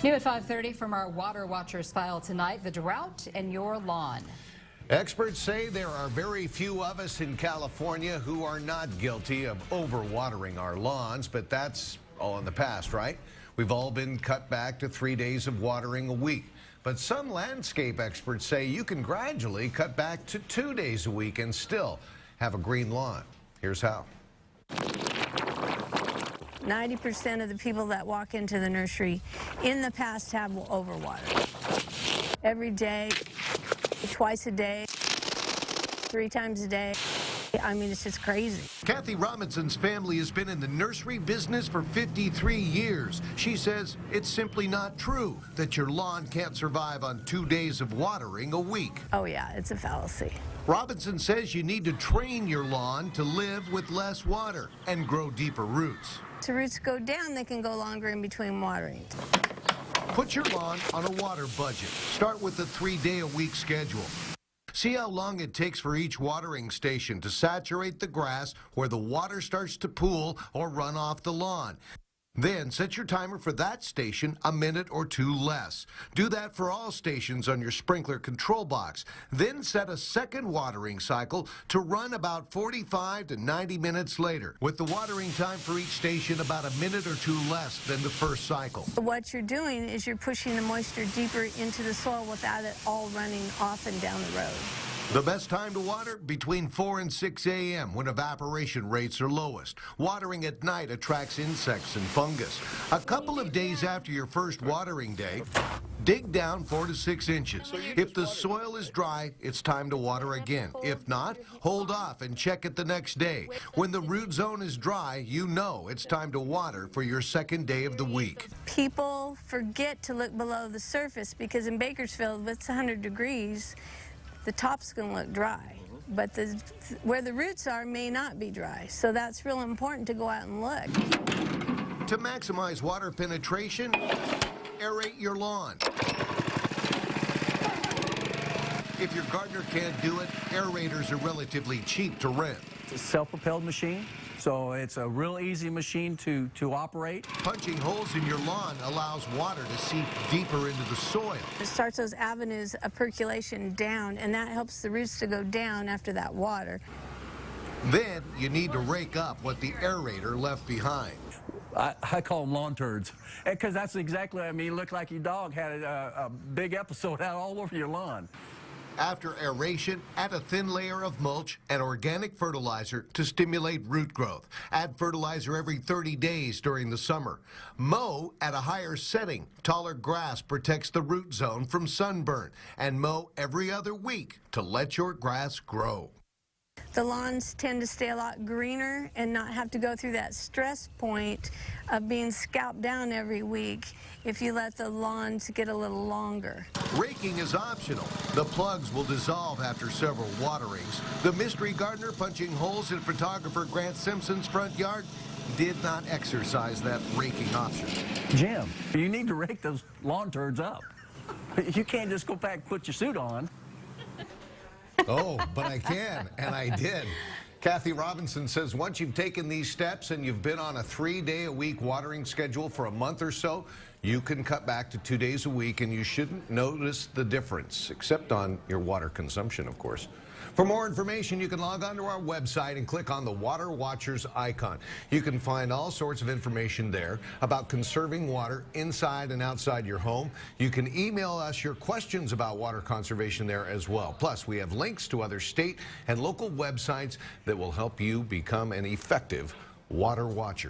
New at 5:30 from our Water Watchers file tonight, the drought in your lawn. Experts say there are very few of us in California who are not guilty of overwatering our lawns, but that's all in the past, right? We've all been cut back to 3 days of watering a week. But some landscape experts say you can gradually cut back to 2 days a week and still have a green lawn. Here's how. 90% of the people that walk into the nursery in the past have overwatered. Every day, twice a day, 3 times a day. I mean, it's just crazy. Kathy Robinson's family has been in the nursery business for 53 years. She says it's simply not true that your lawn can't survive on 2 days of watering a week. Oh yeah, it's a fallacy. Robinson says you need to train your lawn to live with less water and grow deeper roots. So roots go down, they can go longer in between watering. Put your lawn on a water budget. Start with a 3-day-a-week schedule. See how long it takes for each watering station to saturate the grass where the water starts to pool or run off the lawn. Then set your timer for that station a minute or 2 less. Do that for all stations on your sprinkler control box. Then set a second watering cycle to run about 45 to 90 minutes later, with the watering time for each station about a minute or 2 less than the first cycle. What you're doing is you're pushing the moisture deeper into the soil without it all running off and down the road. The best time to water? Between 4 and 6 a.m. when evaporation rates are lowest. Watering at night attracts insects and fungus. A couple of days after your first watering day, dig down 4 to 6 inches. If the soil is dry, it's time to water again. If not, hold off and check it the next day. When the root zone is dry, you know it's time to water for your second day of the week. People forget to look below the surface because in Bakersfield, if it's 100 degrees, the top's going to look dry, but where the roots are may not be dry. So that's real important to go out and look. To maximize water penetration, aerate your lawn. If your gardener can't do it, aerators are relatively cheap to rent. It's a self-propelled machine, so it's a real easy machine to operate. Punching holes in your lawn allows water to seep deeper into the soil. It starts those avenues of percolation down, and that helps the roots to go down after that water. Then you need to rake up what the aerator left behind. I call them lawn turds, because that's exactly, I mean, it looked like your dog had a big episode out all over your lawn. After aeration, add a thin layer of mulch and organic fertilizer to stimulate root growth. Add fertilizer every 30 days during the summer. Mow at a higher setting. Taller grass protects the root zone from sunburn. And mow every other week to let your grass grow. The lawns tend to stay a lot greener and not have to go through that stress point of being scalped down every week if you let the lawns get a little longer. Raking is optional. The plugs will dissolve after several waterings. The mystery gardener punching holes in photographer Grant Simpson's front yard did not exercise that raking option. Jim, you need to rake those lawn turds up. You can't just go back and put your suit on. Oh, but I can, and I did. Kathy Robinson says once you've taken these steps and you've been on a 3-day-a-week watering schedule for a month or so, you can cut back to 2 days a week, and you shouldn't notice the difference, except on your water consumption, of course. For more information, you can log on to our website and click on the Water Watchers icon. You can find all sorts of information there about conserving water inside and outside your home. You can email us your questions about water conservation there as well. Plus, we have links to other state and local websites that will help you become an effective water watcher.